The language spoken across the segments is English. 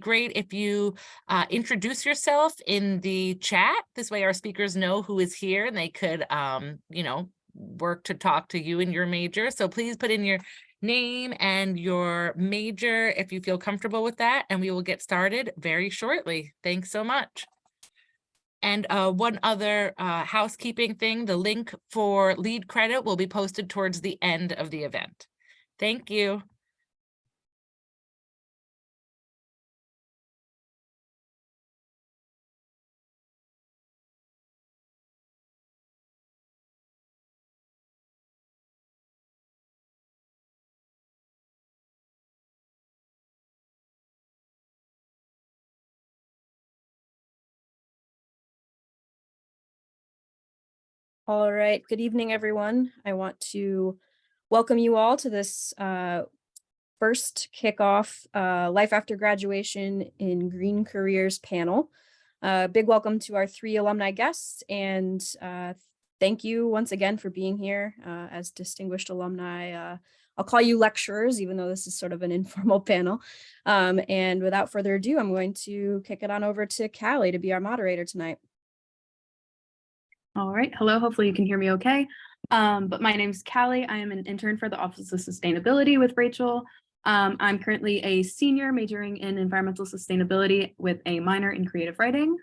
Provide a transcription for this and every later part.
Great if you introduce yourself in the chat. This way our speakers know who is here and they could, work to talk to you in your major. So please put in your name and your major if you feel comfortable with that, and we will get started very shortly. Thanks so much. And one other housekeeping thing, the link for lead credit will be posted towards the end of the event. Thank you. All right, good evening, everyone. I want to welcome you all to this first kickoff Life After Graduation in Green Careers panel. Big welcome to our 3 alumni guests, and thank you once again for being here as distinguished alumni. I'll call you lecturers, even though this is sort of an informal panel. And without further ado, I'm going to kick it on over to Callie to be our moderator tonight. All right, hello, hopefully you can hear me okay. But my name is Callie. I am an intern for the Office of Sustainability with Rachel. I'm currently a senior majoring in environmental sustainability with a minor in creative writing.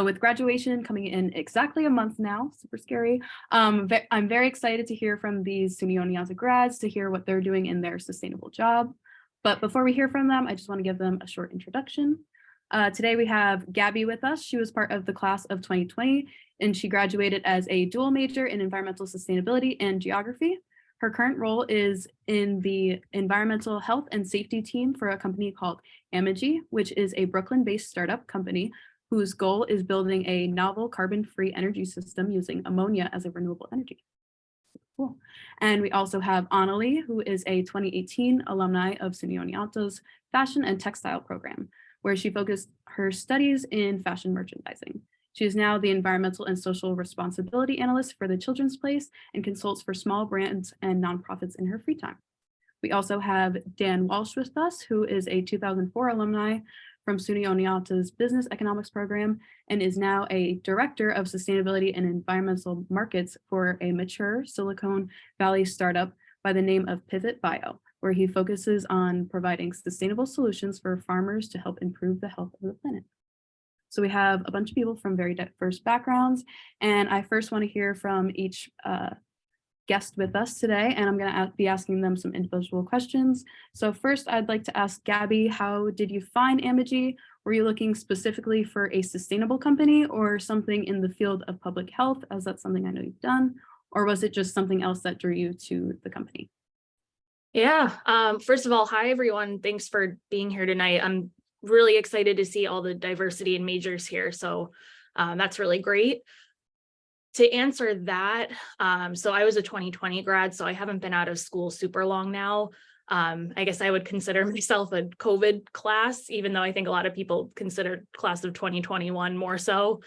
With graduation coming in exactly a month now, super scary. I'm very excited to hear from these SUNY Oneonta grads to hear what they're doing in their sustainable job. But before we hear from them, I just want to give them a short introduction. Today we have Gabby with us. She was part of the class of 2020, and she graduated as a dual major in environmental sustainability and geography. Her current role is in the environmental health and safety team for a company called Amegy, which is a Brooklyn-based startup company whose goal is building a novel carbon-free energy system using ammonia as a renewable energy. Cool. And we also have Annalie, who is a 2018 alumni of SUNY Oneonta's fashion and textile program, where she focused her studies in fashion merchandising. She is now the environmental and social responsibility analyst for The Children's Place and consults for small brands and nonprofits in her free time. We also have Dan Walsh with us, who is a 2004 alumni from SUNY Oneonta's business economics program and is now a director of sustainability and environmental markets for a mature Silicon Valley startup by the name of Pivot Bio, where he focuses on providing sustainable solutions for farmers to help improve the health of the planet. So we have a bunch of people from very diverse backgrounds, and I first want to hear from each guest with us today, and I'm going to be asking them some individual questions. So first, I'd like to ask Gabby, how did you find Amegy? Were you looking specifically for a sustainable company or something in the field of public health, as that's something I know you've done, or was it just something else that drew you to the company? Yeah, first of all, hi everyone. Thanks for being here tonight. I'm really excited to see all the diversity in majors here. So that's really great. To answer that, so I was a 2020 grad, so I haven't been out of school super long now. I guess I would consider myself a COVID class, even though I think a lot of people consider class of 2021 more so.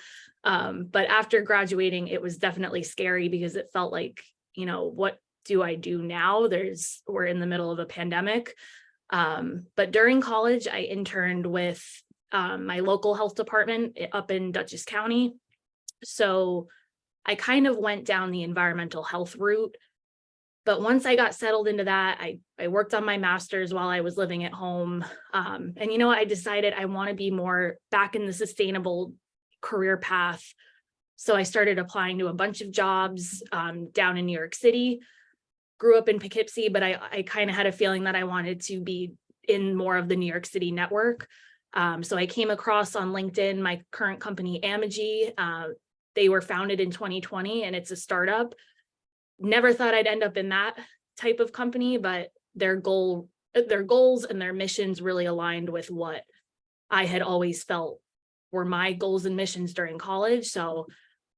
But after graduating, it was definitely scary because it felt like, what do I do now? We're in the middle of a pandemic. But during college, I interned with my local health department up in Dutchess County. So I kind of went down the environmental health route. But once I got settled into that, I worked on my master's while I was living at home. And I decided I want to be more back in the sustainable career path. So I started applying to a bunch of jobs down in New York City. Grew up in Poughkeepsie, but I kind of had a feeling that I wanted to be in more of the New York City network. So I came across on LinkedIn my current company, Amegy. They were founded in 2020 and it's a startup. Never thought I'd end up in that type of company, but their goals and their missions really aligned with what I had always felt were my goals and missions during college. So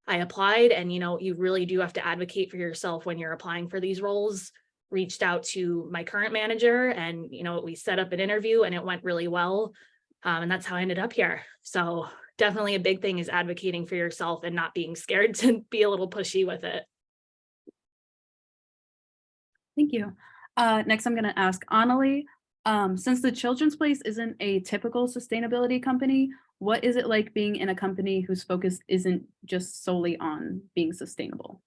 I applied, and you really do have to advocate for yourself when you're applying for these roles. Reached out to my current manager, and we set up an interview and it went really well. And that's how I ended up here. So definitely a big thing is advocating for yourself and not being scared to be a little pushy with it. Thank you. Next, I'm going to ask Annalie. Since the Children's Place isn't a typical sustainability company, what is it like being in a company whose focus isn't just solely on being sustainable?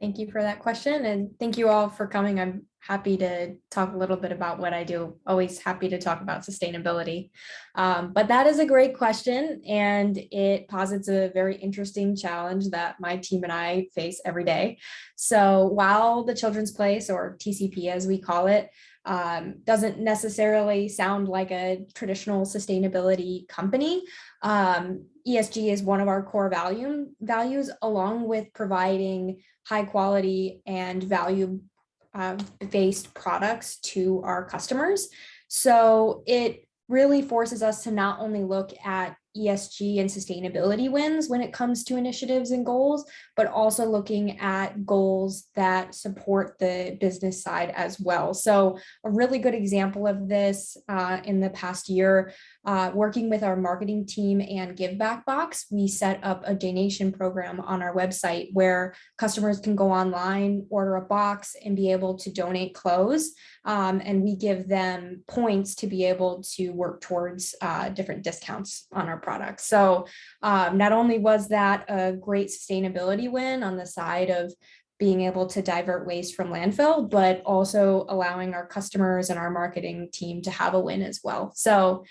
Thank you for that question, and thank you all for coming. I'm happy to talk a little bit about what I do. Always happy to talk about sustainability. But that is a great question, and it posits a very interesting challenge that my team and I face every day. So while the Children's Place, or TCP as we call it, doesn't necessarily sound like a traditional sustainability company, ESG is one of our core values, along with providing high quality and value based products to our customers. So it really forces us to not only look at ESG and sustainability wins when it comes to initiatives and goals, but also looking at goals that support the business side as well. So a really good example of this in the past year, working with our marketing team and Give Back Box, we set up a donation program on our website where customers can go online, order a box, and be able to donate clothes. And we give them points to be able to work towards different discounts on our products. So not only was that a great sustainability win on the side of being able to divert waste from landfill, but also allowing our customers and our marketing team to have a win as well. So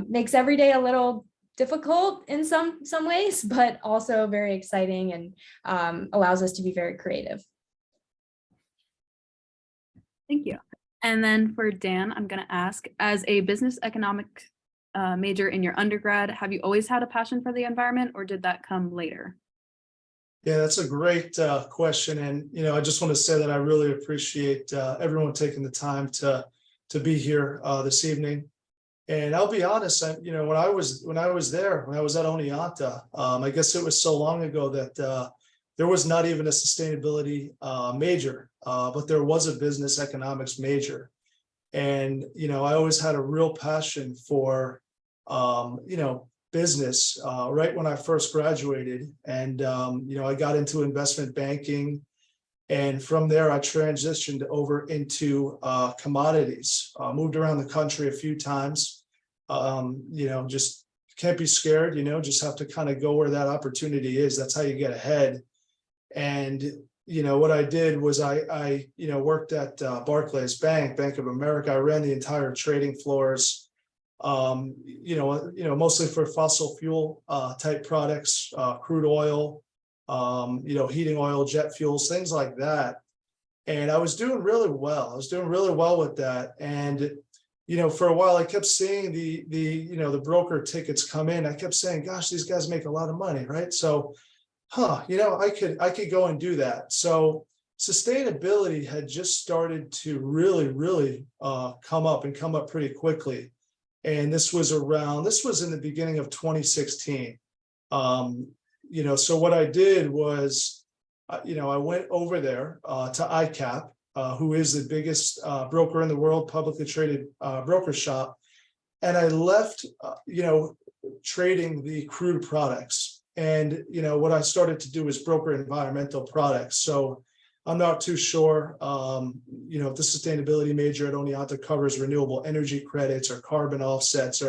makes every day a little difficult in some ways, but also very exciting and allows us to be very creative. Thank you. And then for Dan, I'm going to ask, as a business economics major in your undergrad, have you always had a passion for the environment, or did that come later? Yeah, that's a great question. And, I just want to say that I really appreciate everyone taking the time to be here this evening. And I'll be honest, when I was there, when I was at Oneonta, I guess it was so long ago that there was not even a sustainability major, but there was a business economics major. And, I always had a real passion for, business right when I first graduated. And, I got into investment banking. And from there, I transitioned over into commodities, moved around the country a few times, just can't be scared, just have to kind of go where that opportunity is. That's how you get ahead. And, what I did was I worked at Barclays Bank of America. I ran the entire trading floors, mostly for fossil fuel type products, crude oil, heating oil, jet fuels, things like that. And I was doing really well. With that. And, for a while I kept seeing the broker tickets come in. I kept saying, gosh, these guys make a lot of money, right? So, I could go and do that. So sustainability had just started to really come up pretty quickly. And this was in the beginning of 2016. So what I did was, I went over there to ICAP, who is the biggest broker in the world, publicly traded broker shop. And I left, trading the crude products. And, what I started to do is broker environmental products. So I'm not too sure, if the sustainability major at Oneonta covers renewable energy credits or carbon offsets,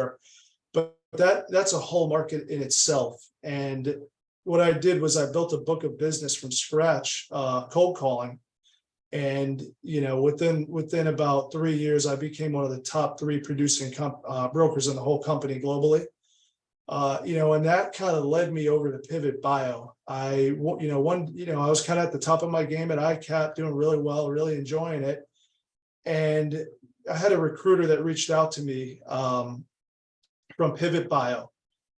but that's a whole market in itself. And what I did was I built a book of business from scratch, cold calling. And, within about 3 years, I became one of the top 3 producing brokers in the whole company globally. And that kind of led me over to Pivot Bio. I was kind of at the top of my game at ICAP, doing really well, really enjoying it. And I had a recruiter that reached out to me from Pivot Bio.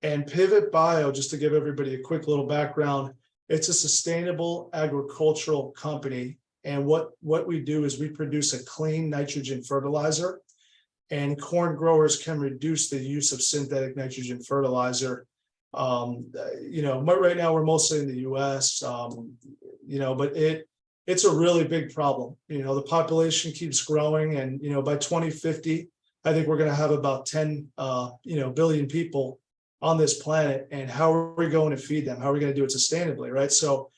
And Pivot Bio, just to give everybody a quick little background, it's a sustainable agricultural company. And what we do is we produce a clean nitrogen fertilizer. And corn growers can reduce the use of synthetic nitrogen fertilizer. But right now we're mostly in the US, but it's a really big problem. The population keeps growing, and, by 2050, I think we're going to have about 10, billion people on this planet. And how are we going to feed them? How are we going to do it sustainably, right? So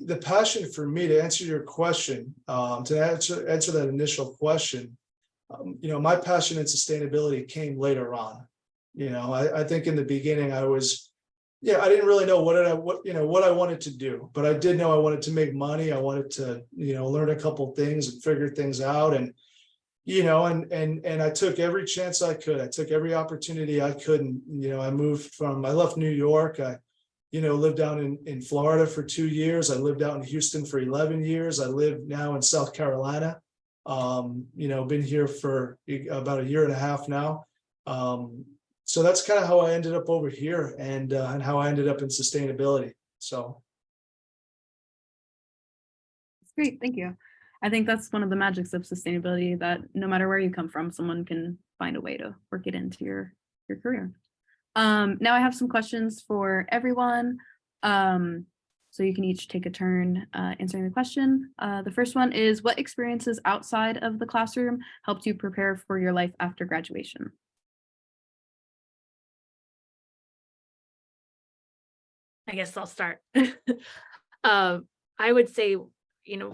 the passion for me, to answer your question, to answer that initial question, my passion in sustainability came later on. I think in the beginning I didn't really know what I wanted to do, but I did know I wanted to make money. I wanted to, learn a couple things and figure things out. And, and I took every chance I could. I took every opportunity I could. And, I left New York. I lived down in Florida for 2 years. I lived out in Houston for 11 years. I live now in South Carolina. Been here for about 1.5 years now. So that's kind of how I ended up over here and how I ended up in sustainability. So. That's great. Thank you. I think that's one of the magics of sustainability, that no matter where you come from, someone can find a way to work it into your career. Now I have some questions for everyone. So you can each take a turn answering the question. The first one is, what experiences outside of the classroom helped you prepare for your life after graduation? I guess I'll start. I would say,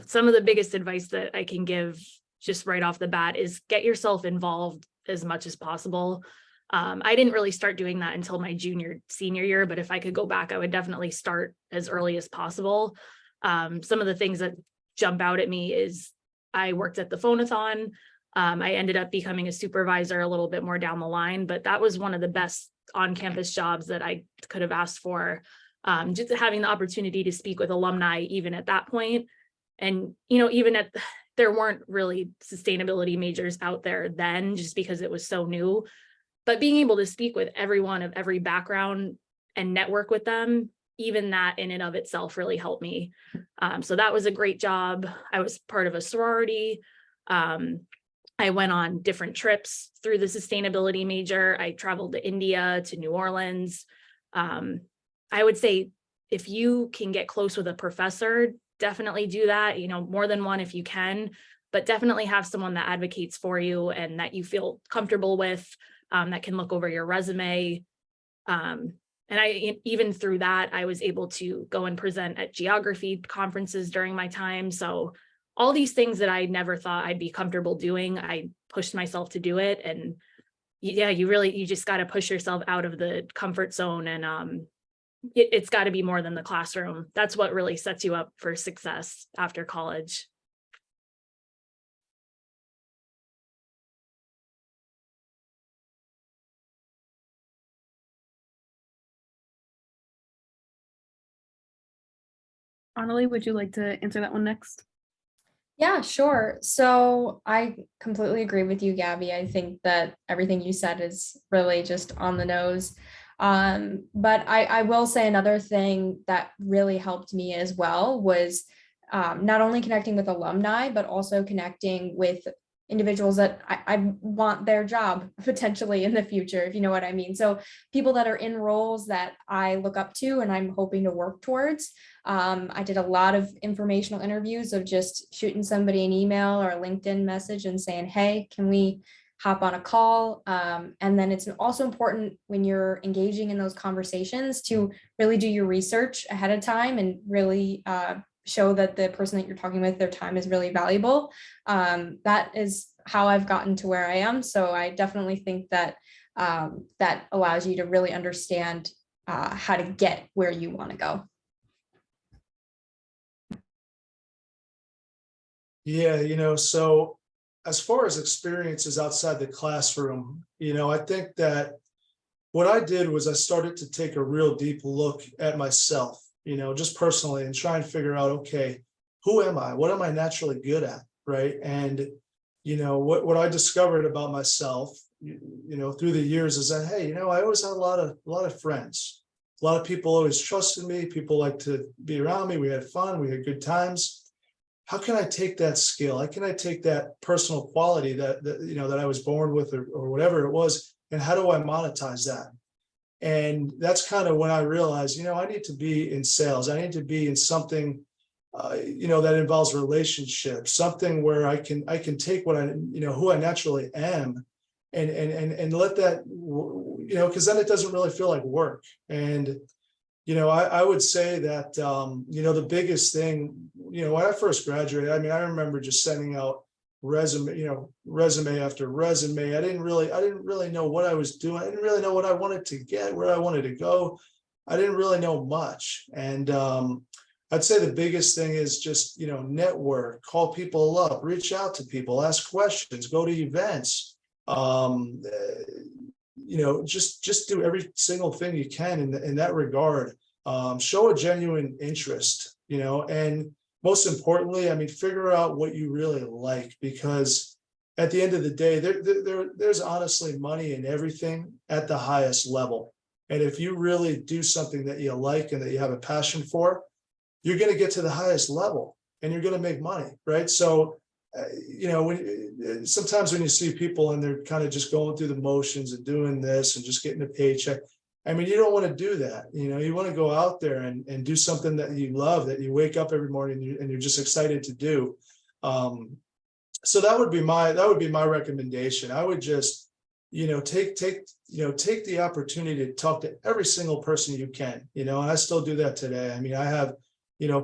some of the biggest advice that I can give just right off the bat is get yourself involved as much as possible. I didn't really start doing that until my senior year, but if I could go back, I would definitely start as early as possible. Some of the things that jump out at me is I worked at the Phonathon. I ended up becoming a supervisor a little bit more down the line, but that was one of the best on-campus jobs that I could have asked for. Just having the opportunity to speak with alumni even at that point. And, there weren't really sustainability majors out there then, just because it was so new. But being able to speak with everyone of every background and network with them, even that in and of itself really helped me. So that was a great job. I was part of a sorority. I went on different trips through the sustainability major. I traveled to India, to New Orleans. I would say if you can get close with a professor, definitely do that, more than one if you can, but definitely have someone that advocates for you and that you feel comfortable with, that can look over your resume. And even through that, I was able to go and present at geography conferences during my time. So all these things that I never thought I'd be comfortable doing, I pushed myself to do it. And yeah, you just got to push yourself out of the comfort zone, and it's got to be more than the classroom. That's what really sets you up for success after college. Annalie, would you like to answer that one next? Yeah, sure. So I completely agree with you, Gabby. I think that everything you said is really just on the nose. But I will say another thing that really helped me as well was not only connecting with alumni, but also connecting with individuals that I want their job potentially in the future, if you know what I mean. So people that are in roles that I look up to and I'm hoping to work towards. I did a lot of informational interviews of just shooting somebody an email or a LinkedIn message and saying, hey, can we hop on a call? And then it's also important when you're engaging in those conversations to really do your research ahead of time and really show that the person that you're talking with, their time is really valuable. That is how I've gotten to where I am. So I definitely think that that allows you to really understand how to get where you want to go. Yeah, so as far as experiences outside the classroom, I think that what I did was I started to take a real deep look at myself, just personally, and try and figure out, okay, who am I? What am I naturally good at? Right. And, what I discovered about myself, through the years is that, hey, I always had a lot of friends. A lot of people always trusted me. People like to be around me. We had fun. We had good times. How can I take that skill? How can I take that personal quality that I was born with or whatever it was, and how do I monetize that? And that's kind of when I realized, I need to be in sales. I need to be in something, that involves relationships, something where I can take what who I naturally am and let that, because then it doesn't really feel like work. And I would say that, the biggest thing, when I first graduated, I remember just sending out resume after resume. I didn't really know what I was doing. I didn't really know what I wanted to get, where I wanted to go. I didn't really know much. And I'd say the biggest thing is just, network, call people up, reach out to people, ask questions, go to events. Just do every single thing you can in that regard. Show a genuine interest, and most importantly, I mean, figure out what you really like, because at the end of the day, there's honestly money in everything at the highest level. And if you really do something that you like and that you have a passion for, you're going to get to the highest level and you're going to make money, right? So, sometimes when you see people and they're kind of just going through the motions and doing this and just getting a paycheck, I mean, you don't want to do that. You want to go out there and do something that you love, that you wake up every morning and you're just excited to do. So that would be my recommendation. I would just, take the opportunity to talk to every single person you can, and I still do that today. I mean, I have,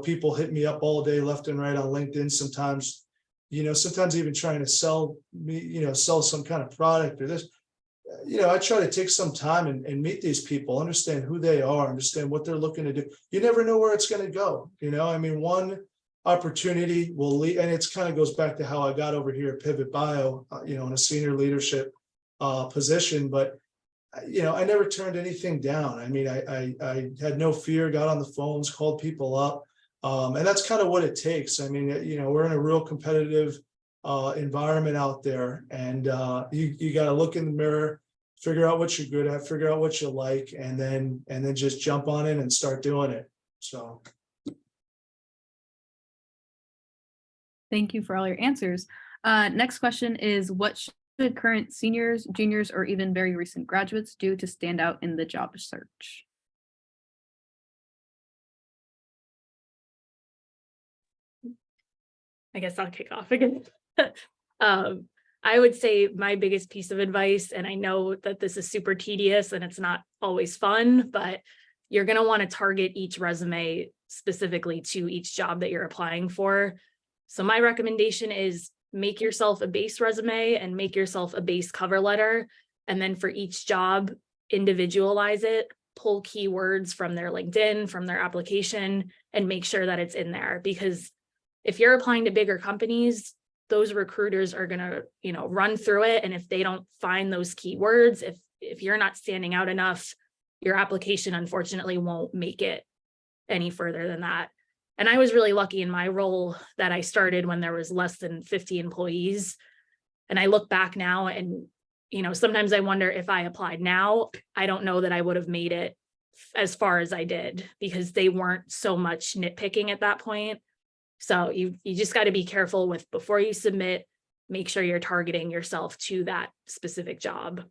people hit me up all day left and right on LinkedIn, sometimes even trying to sell me, sell some kind of product or this. I try to take some time and meet these people, understand who they are, understand what they're looking to do. You never know where it's going to go. I mean, one opportunity will lead, and it's kind of goes back to how I got over here at Pivot Bio, in a senior leadership position. But, I never turned anything down. I mean, I had no fear, got on the phones, called people up. And that's kind of what it takes. I mean, we're in a real competitive environment out there, and you got to look in the mirror, figure out what you're good at, figure out what you like, and then just jump on it and start doing it. So Thank you for all your answers. Next question is, what should current seniors, juniors, or even very recent graduates do to stand out in the job search? I guess I'll kick off again. I would say my biggest piece of advice, and I know that this is super tedious and it's not always fun, but you're going to want to target each resume specifically to each job that you're applying for. So my recommendation is make yourself a base resume and make yourself a base cover letter. And then for each job, individualize it, pull keywords from their LinkedIn, from their application, and make sure that it's in there. Because if you're applying to bigger companies, those recruiters are going to, run through it. And if they don't find those keywords, if you're not standing out enough, your application unfortunately won't make it any further than that. And I was really lucky in my role that I started when there was less than 50 employees. And I look back now and, sometimes I wonder if I applied now, I don't know that I would have made it as far as I did, because they weren't so much nitpicking at that point. So you just got to be careful with, before you submit, make sure you're targeting yourself to that specific job.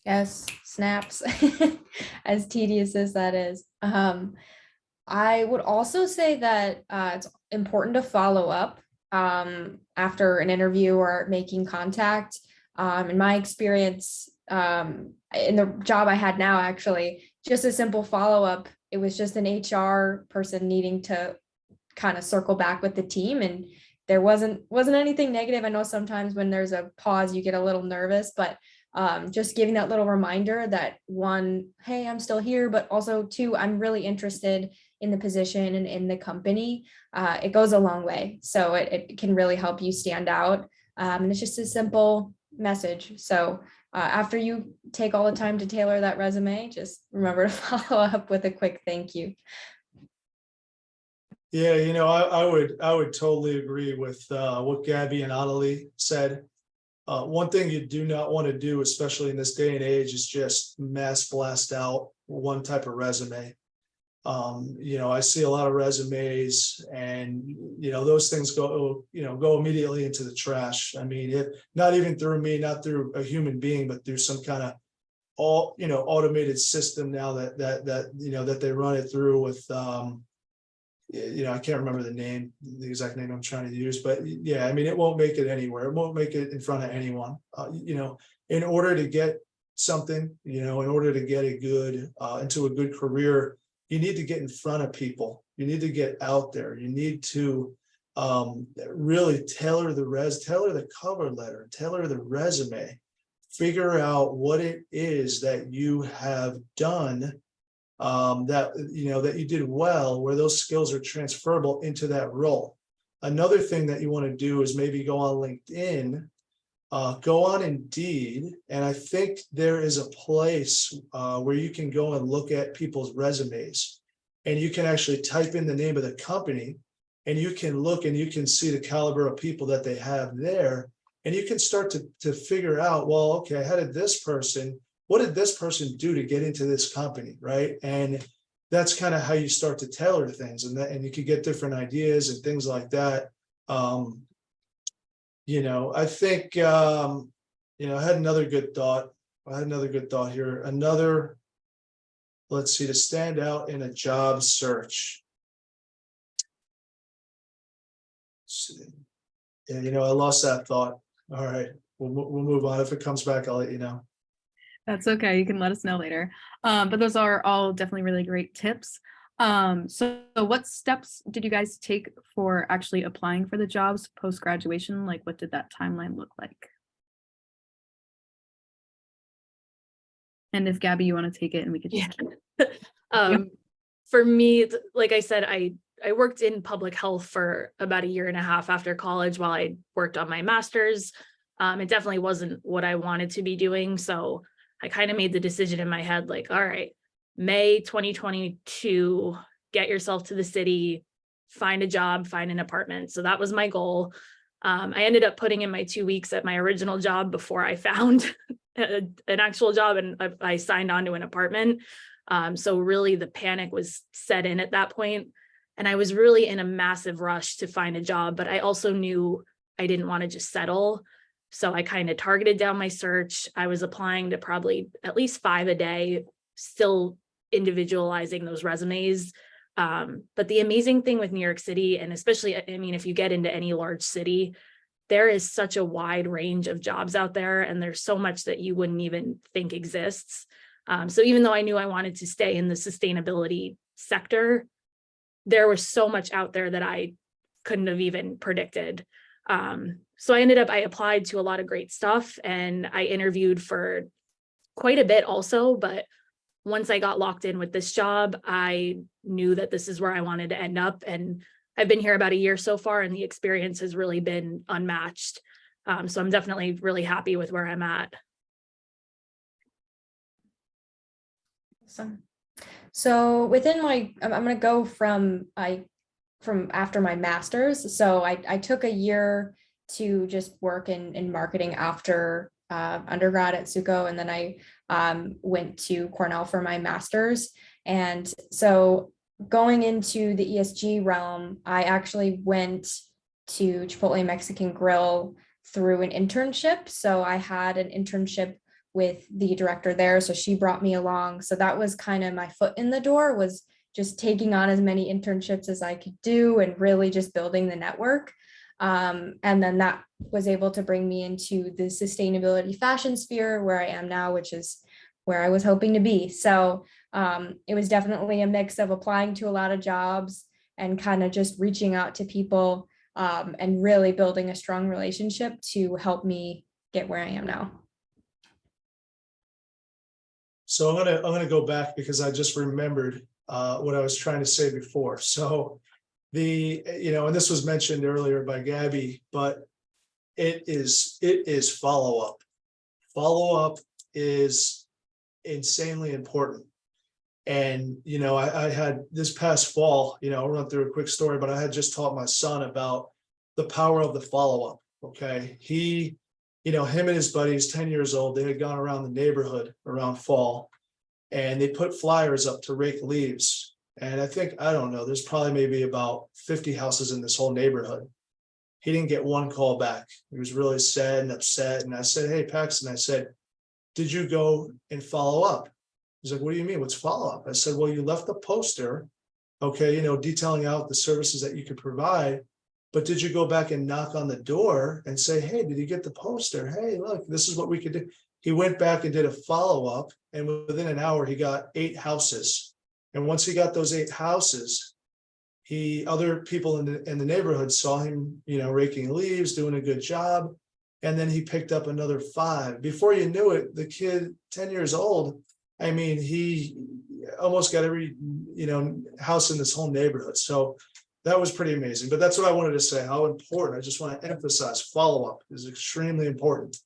Yes, snaps, as tedious as that is. I would also say that it's important to follow up after an interview or making contact. In my experience, in the job I had now, actually, just a simple follow-up. It was just an HR person needing to kind of circle back with the team, and there wasn't anything negative. I know sometimes when there's a pause, you get a little nervous, but just giving that little reminder that, one, hey, I'm still here, but also two, I'm really interested in the position and in the company. It goes a long way. So it can really help you stand out. And it's just a simple message. So after you take all the time to tailor that resume, just remember to follow up with a quick thank you. yeah, I would totally agree with what Gabby and Annalie said. One thing you do not want to do, especially in this day and age, is just mass blast out one type of resume. I see a lot of resumes, and those things go immediately into the trash. I mean, not even through me, not through a human being, but through some kind of automated system now that they run it through with I can't remember the exact name I'm trying to use, but yeah, I mean, it won't make it anywhere. It won't make it in front of anyone. In order to get something, in order to get a good into a good career, you need to get in front of people. You need to get out there. You need to really tailor the cover letter, tailor the resume, figure out what it is that you have done that you did well, where those skills are transferable into that role. Another thing that you want to do is maybe go on LinkedIn, go on Indeed, and I think there is a place where you can go and look at people's resumes, and you can actually type in the name of the company, and you can look and you can see the caliber of people that they have there, and you can start to figure out, well, okay, what did this person do to get into this company, right? And that's kind of how you start to tailor things, and you could get different ideas and things like that. I think, I had another good thought. here. Let's see, to stand out in a job search. Yeah, I lost that thought. All right, we'll move on. If it comes back, I'll let you know. That's okay. You can let us know later. But those are all definitely really great tips. So what steps did you guys take for actually applying for the jobs post-graduation? Like, what did that timeline look like? And if Gabby, you want to take it, and we could just For me, like I said, I worked in public health for about 1.5 years after college while I worked on my master's. It definitely wasn't what I wanted to be doing. So I kind of made the decision in my head, like, all right, May 2022, get yourself to the city, find a job, find an apartment. So that was my goal. I ended up putting in my 2 weeks at my original job before I found an actual job, and I signed on to an apartment. So really the panic was set in at that point. And I was really in a massive rush to find a job, but I also knew I didn't want to just settle. So I kind of targeted down my search. I was applying to probably at least 5 a day, still individualizing those resumes. But the amazing thing with New York City, and especially, if you get into any large city, there is such a wide range of jobs out there, and there's so much that you wouldn't even think exists. So even though I knew I wanted to stay in the sustainability sector, there was so much out there that I couldn't have even predicted. So I applied to a lot of great stuff, and I interviewed for quite a bit also, but once I got locked in with this job, I knew that this is where I wanted to end up. And I've been here about 1 year so far, and the experience has really been unmatched. So I'm definitely really happy with where I'm at. Awesome. So within I'm going to go from after my master's. So I took 1 year to just work in marketing after undergrad at Suco, and then I went to Cornell for my master's. And so going into the ESG realm, I actually went to Chipotle Mexican Grill through an internship. So I had an internship with the director there. So she brought me along. So that was kind of my foot in the door, was just taking on as many internships as I could do and really just building the network. And then that was able to bring me into the sustainability fashion sphere where I am now, which is where I was hoping to be. So it was definitely a mix of applying to a lot of jobs and kind of just reaching out to people and really building a strong relationship to help me get where I am now. So I'm gonna go back because I just remembered what I was trying to say before. So and this was mentioned earlier by Gabby, but it is follow-up. Follow-up is insanely important. And, I had this past fall, I'll run through a quick story, but I had just taught my son about the power of the follow-up. Okay. He, him and his buddies, 10 years old, they had gone around the neighborhood around fall, and they put flyers up to rake leaves. And I think, I don't know, there's probably maybe about 50 houses in this whole neighborhood. He didn't get one call back. He was really sad and upset. And I said, hey, Paxton, I said, did you go and follow up? He's like, what do you mean? What's follow up? I said, well, you left the poster, okay, detailing out the services that you could provide. But did you go back and knock on the door and say, hey, did you get the poster? Hey, look, this is what we could do. He went back and did a follow up. And within an hour, he got 8 houses And once he got those 8 houses, other people in the neighborhood saw him, raking leaves, doing a good job. And then he picked up another 5. Before you knew it, the kid, 10 years old, I mean, he almost got every, house in this whole neighborhood. So that was pretty amazing. But that's what I wanted to say, how important. I just want to emphasize follow-up is extremely important.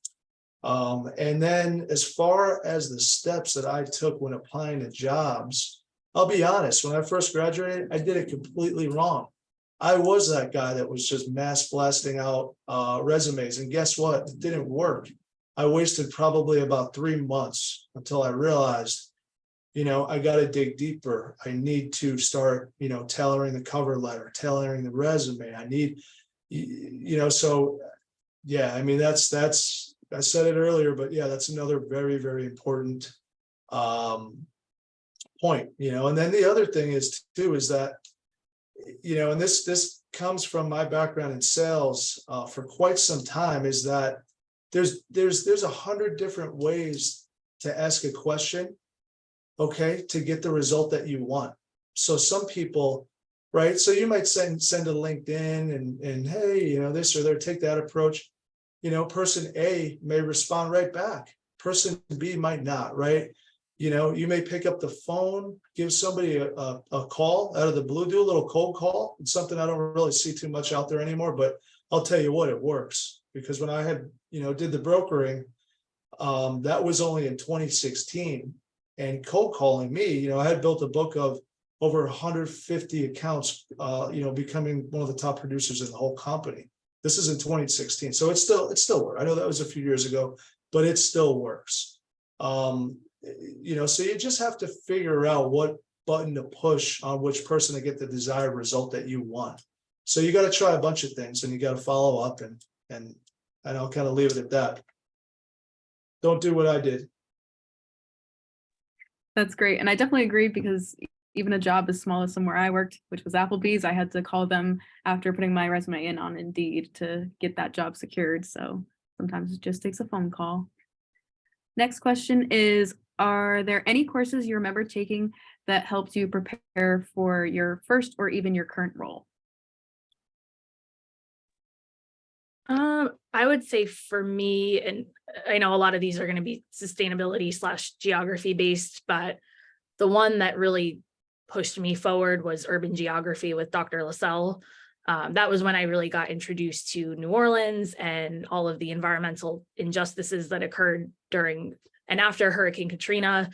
And then as far as the steps that I took when applying to jobs, I'll be honest, when I first graduated, I did it completely wrong. I was that guy that was just mass blasting out resumes, and guess what? It didn't work. I wasted probably about 3 months until I realized, I got to dig deeper. I need to start, tailoring the cover letter, tailoring the resume. I need, so yeah, I mean, that's, I said it earlier, but yeah, that's another very, very important point, and then the other thing is too, is that, and this comes from my background in sales for quite some time, is that there's 100 different ways to ask a question, okay, to get the result that you want. So some people, right, so you might send a LinkedIn and hey, this or that, take that approach. Person A may respond right back. Person B might not, right? You may pick up the phone, give somebody a call out of the blue, do a little cold call. It's something I don't really see too much out there anymore, but I'll tell you what, it works. Because when I had, did the brokering, that was only in 2016. And cold calling me, I had built a book of over 150 accounts, becoming one of the top producers in the whole company. This is in 2016. So it still works. I know that was a few years ago, but it still works. So you just have to figure out what button to push on which person to get the desired result that you want. So you got to try a bunch of things and you got to follow up and I'll kind of leave it at that. Don't do what I did. That's great. And I definitely agree, because even a job as small as somewhere I worked, which was Applebee's, I had to call them after putting my resume in on Indeed to get that job secured. So sometimes it just takes a phone call. Next question is, are there any courses you remember taking that helped you prepare for your first or even your current role? I would say for me, and I know a lot of these are going to be sustainability / geography based, but the one that really pushed me forward was urban geography with Dr. Lascelles. That was when I really got introduced to New Orleans and all of the environmental injustices that occurred during and after Hurricane Katrina.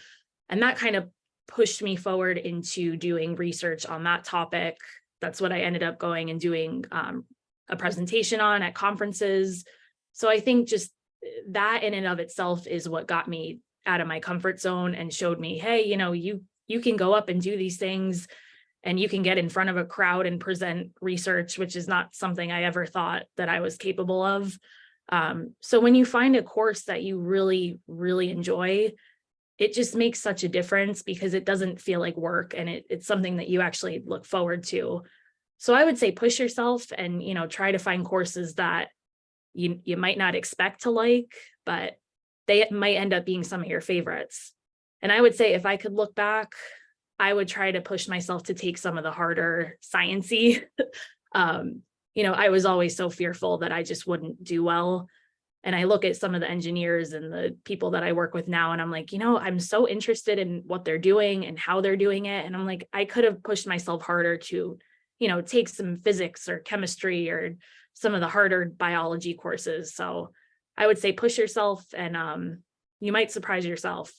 And that kind of pushed me forward into doing research on that topic. That's what I ended up going and doing a presentation on at conferences. So I think just that in and of itself is what got me out of my comfort zone and showed me, hey, you can go up and do these things and you can get in front of a crowd and present research, which is not something I ever thought that I was capable of. So when you find a course that you really, really enjoy, it just makes such a difference because it doesn't feel like work and it's something that you actually look forward to. So I would say push yourself and, try to find courses that you might not expect to like, but they might end up being some of your favorites. And I would say if I could look back, I would try to push myself to take some of the harder sciencey. I was always so fearful that I just wouldn't do well. And I look at some of the engineers and the people that I work with now, and I'm like, I'm so interested in what they're doing and how they're doing it. And I'm like, I could have pushed myself harder to, take some physics or chemistry or some of the harder biology courses. So I would say push yourself and you might surprise yourself.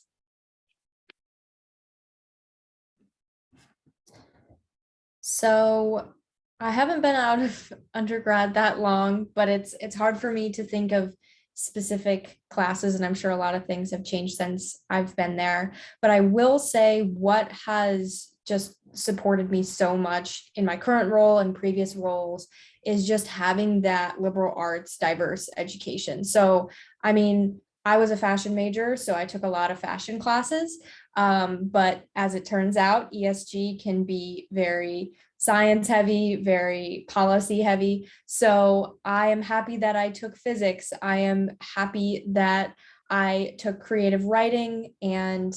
So I haven't been out of undergrad that long, but it's hard for me to think of specific classes, and I'm sure a lot of things have changed since I've been there. But I will say what has just supported me so much in my current role and previous roles is just having that liberal arts diverse education. So, I mean, I was a fashion major, so I took a lot of fashion classes. But as it turns out, ESG can be very science heavy, very policy heavy. So I am happy that I took physics. I am happy that I took creative writing and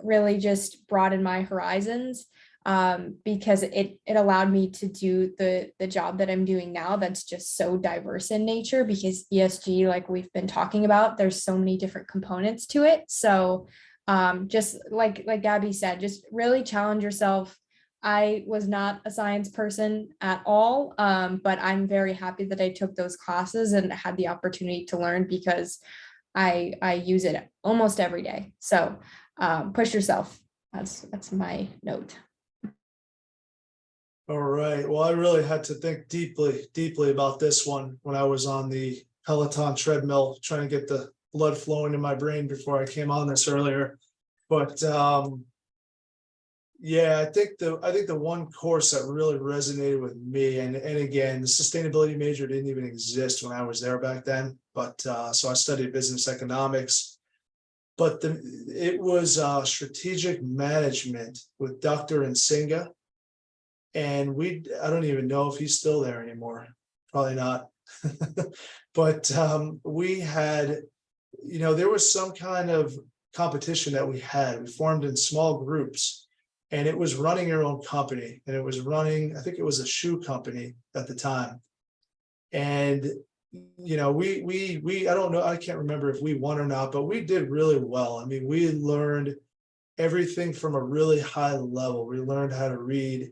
really just broadened my horizons, because it allowed me to do the job that I'm doing now that's just so diverse in nature, because ESG, like we've been talking about, there's so many different components to it. So just like Gabby said, just really challenge yourself. I was not a science person at all, but I'm very happy that I took those classes and had the opportunity to learn, because I use it almost every day. So push yourself. That's my note. All right. Well, I really had to think deeply about this one when I was on the Peloton treadmill, trying to get the blood flowing in my brain before I came on this earlier. But yeah, I think the one course that really resonated with me, and again, the sustainability major didn't even exist when I was there back then. But so I studied business economics, but it was strategic management with Dr. Nsinga. And I don't even know if he's still there anymore. Probably not. But we had, there was some kind of competition that we had. We formed in small groups, and it was running your own company. And it was running, I think it was a shoe company at the time. And we I don't know, I can't remember if we won or not, but we did really well. I mean, we learned everything from a really high level. We learned how to read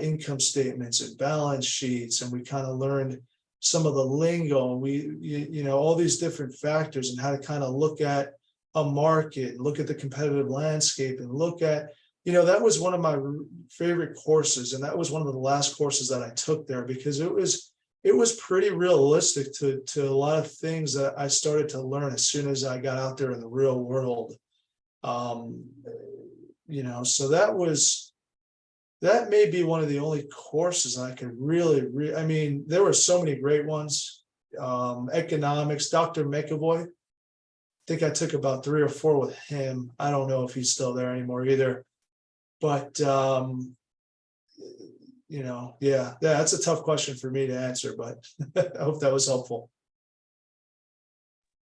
income statements and balance sheets, and we kind of learned some of the lingo, and we all these different factors, and how to kind of look at a market, look at the competitive landscape, and look at, that was one of my favorite courses, and that was one of the last courses that I took there, because it was pretty realistic to a lot of things that I started to learn as soon as I got out there in the real world. So that may be one of the only courses I could really, I mean, there were so many great ones. Economics, Dr. McAvoy, I think I took about 3 or 4 with him. I don't know if he's still there anymore either. But, yeah, that's a tough question for me to answer, but I hope that was helpful.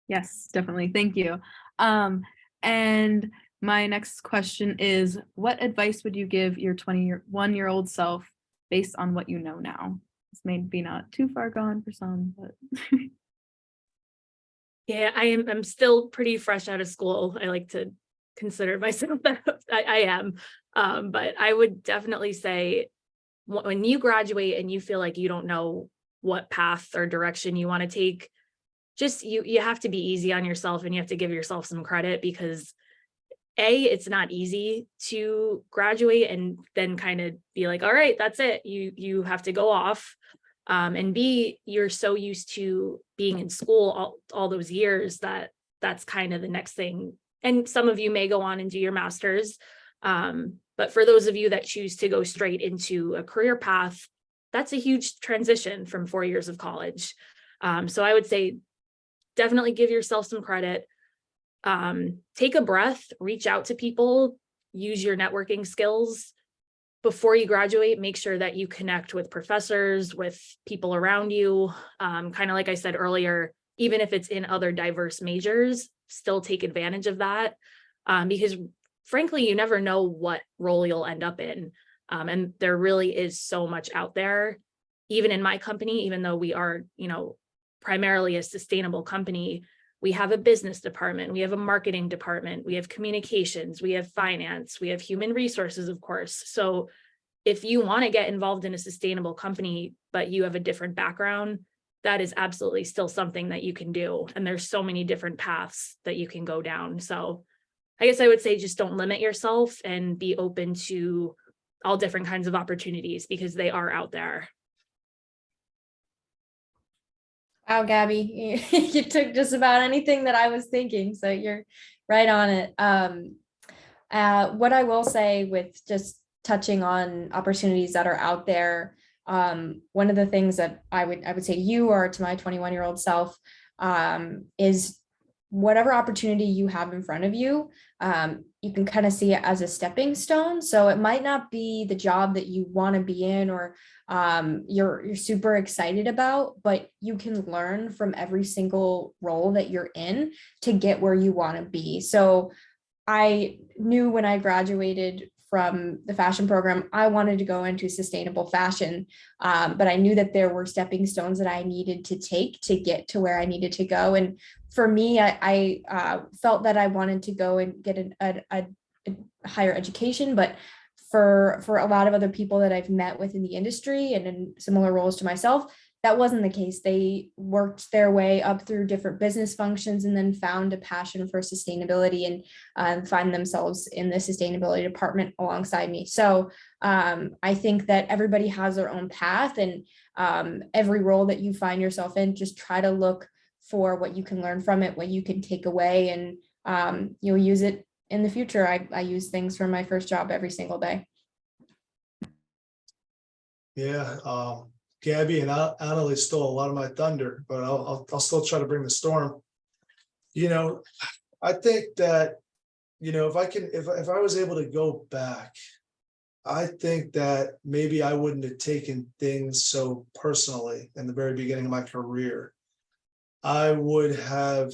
Yes, definitely. Thank you. And my next question is, what advice would you give your 21-year-old self based on what you know now? This may be not too far gone for some, but Yeah, I'm still pretty fresh out of school. I like to consider myself that I am. But I would definitely say, when you graduate and you feel like you don't know what path or direction you want to take, just you have to be easy on yourself, and you have to give yourself some credit, because it's not easy to graduate and then kind of be like, all right, that's it. You have to go off. And B, you're so used to being in school all those years that's kind of the next thing. And some of you may go on and do your master's. But for those of you that choose to go straight into a career path, that's a huge transition from 4 years of college. So I would say definitely give yourself some credit. Take a breath, reach out to people, use your networking skills. Before you graduate, make sure that you connect with professors, with people around you. Kind of like I said earlier, even if it's in other diverse majors, still take advantage of that. Because frankly, you never know what role you'll end up in. And there really is so much out there. Even in my company, even though we are, primarily a sustainable company, we have a business department, we have a marketing department, we have communications, we have finance, we have human resources, of course. So if you want to get involved in a sustainable company, but you have a different background, that is absolutely still something that you can do. And there's so many different paths that you can go down. So I guess I would say, just don't limit yourself and be open to all different kinds of opportunities, because they are out there. Wow, Gabby, you took just about anything that I was thinking, so you're right on it. What I will say, with just touching on opportunities that are out there, one of the things that I would say to you, or to my 21-year-old self, is whatever opportunity you have in front of you, you can kind of see it as a stepping stone. So it might not be the job that you want to be in, or you're super excited about, but you can learn from every single role that you're in to get where you want to be. So I knew when I graduated from the fashion program, I wanted to go into sustainable fashion. But I knew that there were stepping stones that I needed to take to get to where I needed to go. And for me, I felt that I wanted to go and get a higher education, but for a lot of other people that I've met within the industry and in similar roles to myself, that wasn't the case. They worked their way up through different business functions and then found a passion for sustainability and find themselves in the sustainability department alongside me. So I think that everybody has their own path, and every role that you find yourself in, just try to look for what you can learn from it, what you can take away, and you'll use it in the future. I use things from my first job every single day. Yeah, Gabby and Annalie stole a lot of my thunder, but I'll still try to bring the storm. You know, I think that, you know, if I was able to go back, I think that maybe I wouldn't have taken things so personally in the very beginning of my career. I would have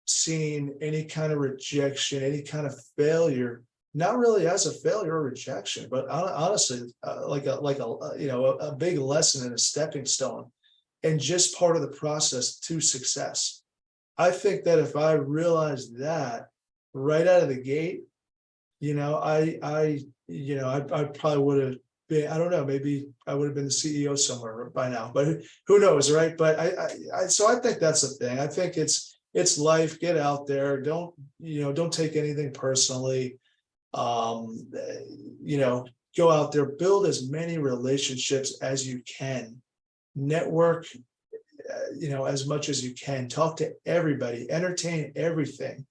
seen any kind of rejection, any kind of failure, not really as a failure or rejection, but honestly, like a big lesson and a stepping stone, and just part of the process to success. I think that if I realized that right out of the gate, you know, I probably would have been, I don't know, maybe I would have been the CEO somewhere by now, but who knows, right? But so I think that's the thing. I think it's life. Get out there. Don't take anything personally. Go out there, build as many relationships as you can, network, as much as you can, talk to everybody, entertain everything,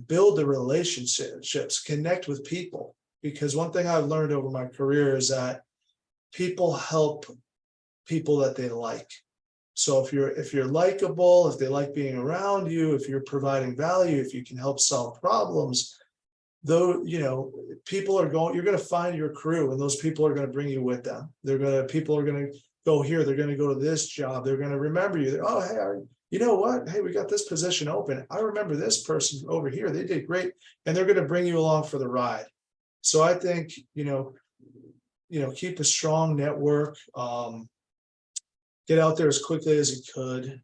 build the relationships, connect with people. Because one thing I've learned over my career is that people help people that they like. So if you're likable, if they like being around you, if you're providing value, if you can help solve problems, though, people are going, you're going to find your crew, and those people are going to bring you with them. People are going to go here. They're going to go to this job. They're going to remember you. Oh, hey, you know what? Hey, we got this position open. I remember this person over here. They did great. And they're going to bring you along for the ride. So I think, keep a strong network, get out there as quickly as you could.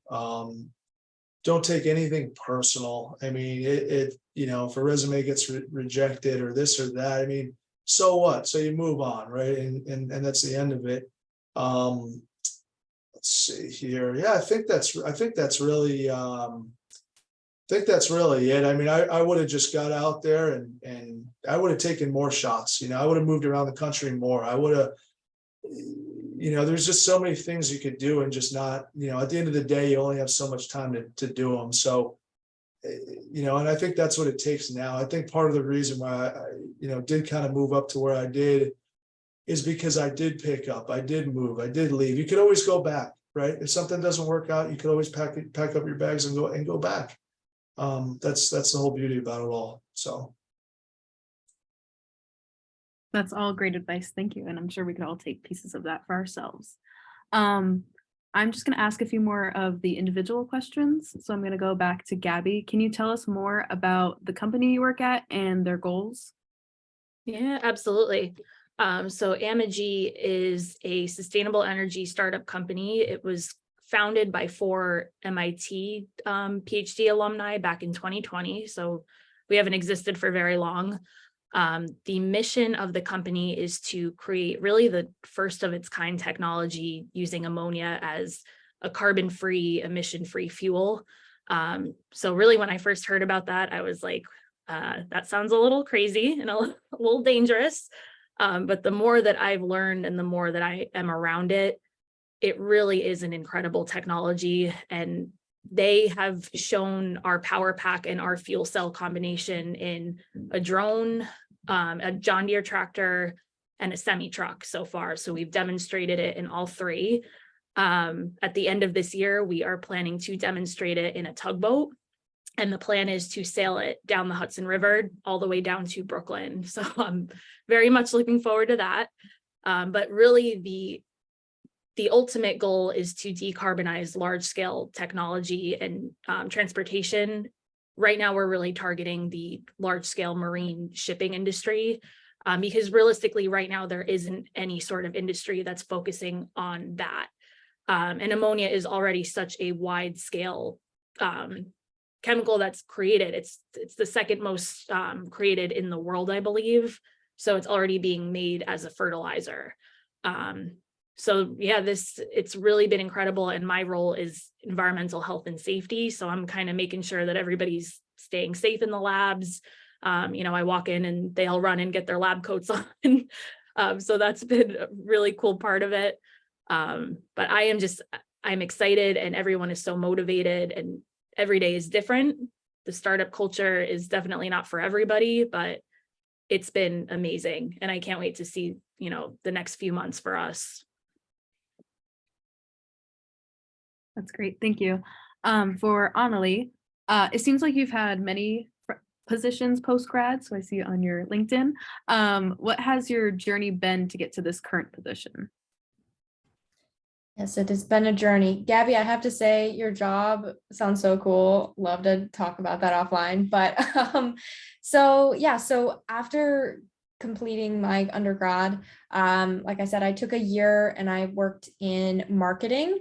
Don't take anything personal. I mean, if a resume gets rejected or this or that, I mean, so what? So you move on, right? And that's the end of it. Let's see here. Yeah, I think that's really it. I mean, I would have just got out there and I would have taken more shots. I would have moved around the country more. I would have, there's just so many things you could do, and just not, at the end of the day, you only have so much time to do them. So, and I think that's what it takes now. I think part of the reason why I, did kind of move up to where I did is because I did pick up, I did move, I did leave. You could always go back, right? If something doesn't work out, you could always pack up your bags and go back. That's the whole beauty about it all. So. That's all great advice. Thank you. And I'm sure we could all take pieces of that for ourselves. I'm just going to ask a few more of the individual questions. So I'm going to go back to Gabby. Can you tell us more about the company you work at and their goals? Yeah, absolutely. So Amegy is a sustainable energy startup company. It was founded by 4 MIT PhD alumni back in 2020. So we haven't existed for very long. The mission of the company is to create really the first of its kind technology using ammonia as a carbon-free, emission-free fuel. So really, when I first heard about that, I was like, that sounds a little crazy and a little dangerous. But the more that I've learned and the more that I am around it, it really is an incredible technology. And they have shown our power pack and our fuel cell combination in a drone, a John Deere tractor, and a semi truck so far. So we've demonstrated it in all 3. At the end of this year, we are planning to demonstrate it in a tugboat. And the plan is to sail it down the Hudson River all the way down to Brooklyn. So I'm very much looking forward to that. But really the ultimate goal is to decarbonize large scale technology and transportation right now we're really targeting the large scale marine shipping industry. Because realistically, right now, there isn't any sort of industry that's focusing on that. And ammonia is already such a wide scale chemical that's created. It's the second most created in the world, I believe. So it's already being made as a fertilizer. So yeah, it's really been incredible. And my role is environmental health and safety. So I'm kind of making sure that everybody's staying safe in the labs. I walk in and they all run and get their lab coats on. So that's been a really cool part of it. But I'm excited, and everyone is so motivated, and every day is different. The startup culture is definitely not for everybody, but it's been amazing. And I can't wait to see, the next few months for us. That's great. Thank you. For Annalie, it seems like you've had many positions post-grad, so I see it on your LinkedIn. What has your journey been to get to this current position? Yes, it has been a journey. Gabby, I have to say your job sounds so cool. Love to talk about that offline. But so after completing my undergrad, like I said, I took a year and I worked in marketing.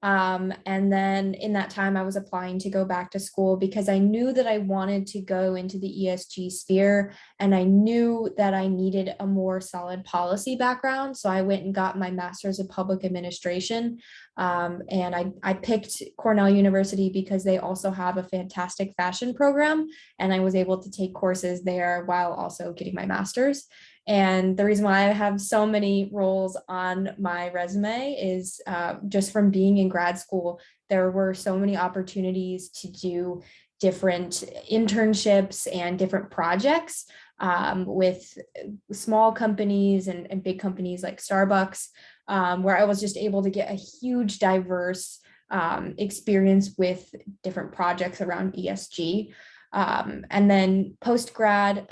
And then in that time, I was applying to go back to school because I knew that I wanted to go into the ESG sphere, and I knew that I needed a more solid policy background. So I went and got my master's of public administration. And I picked Cornell University because they also have a fantastic fashion program, and I was able to take courses there while also getting my master's. And the reason why I have so many roles on my resume is just from being in grad school, there were so many opportunities to do different internships and different projects with small companies and big companies like Starbucks, where I was just able to get a huge diverse experience with different projects around ESG. And then post-grad,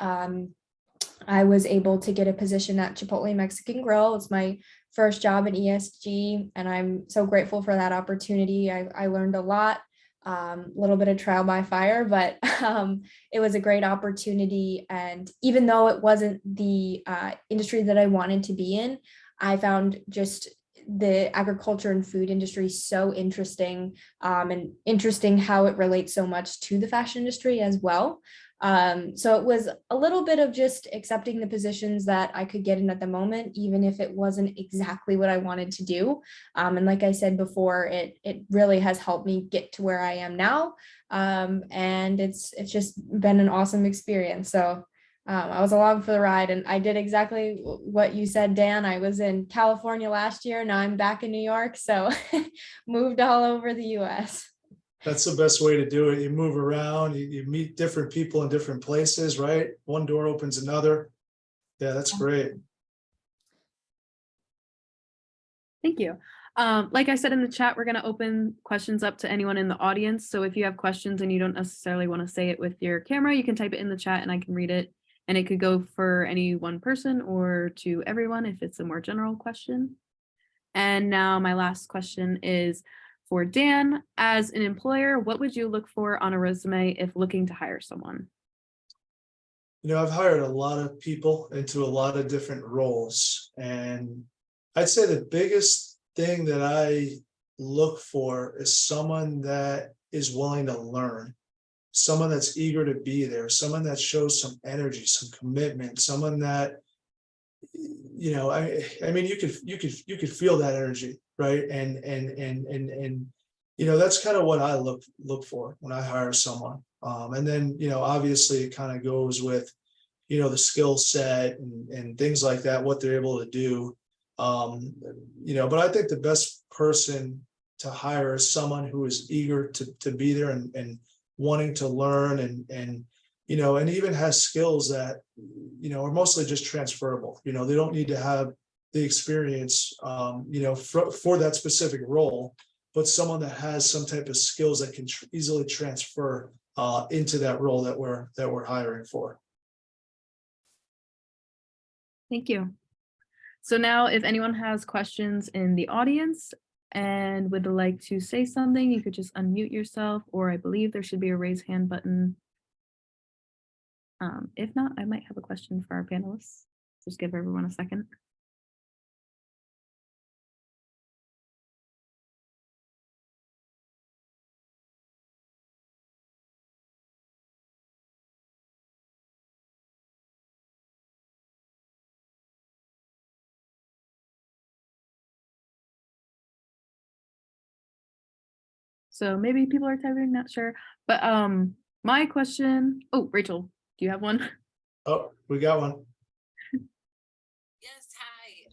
I was able to get a position at Chipotle Mexican Grill. It's my first job in ESG, and I'm so grateful for that opportunity. I learned a lot, a little bit of trial by fire, but it was a great opportunity. And even though it wasn't the industry that I wanted to be in, I found just the agriculture and food industry so interesting, and interesting how it relates so much to the fashion industry as well. So it was a little bit of just accepting the positions that I could get in at the moment, even if it wasn't exactly what I wanted to do. And like I said before, it really has helped me get to where I am now. And it's just been an awesome experience. So I was along for the ride, and I did exactly what you said, Dan. I was in California last year. Now I'm back in New York. So moved all over the US. That's the best way to do it. You move around, you meet different people in different places, right? One door opens another. Yeah, that's great. Thank you. Like I said in the chat, we're going to open questions up to anyone in the audience. So if you have questions and you don't necessarily want to say it with your camera, you can type it in the chat and I can read it. And it could go for any one person or to everyone if it's a more general question. And now my last question is for Dan. As an employer, what would you look for on a resume if looking to hire someone? I've hired a lot of people into a lot of different roles, and I'd say the biggest thing that I look for is someone that is willing to learn, someone that's eager to be there, someone that shows some energy, some commitment, someone that, I mean, you could feel that energy, right? And that's kind of what I look for when I hire someone. And then, obviously it kind of goes with, the skill set and things like that, what they're able to do. But I think the best person to hire is someone who is eager to be there and wanting to learn and even has skills that, are mostly just transferable. They don't need to have the experience, for that specific role, but someone that has some type of skills that can easily transfer into that role that we're hiring for. Thank you. So now if anyone has questions in the audience and would like to say something, you could just unmute yourself, or I believe there should be a raise hand button If not, I might have a question for our panelists. Just give everyone a second. So maybe people are typing, not sure. But my question, oh, Rachel, do you have one? Oh, we got one. Yes,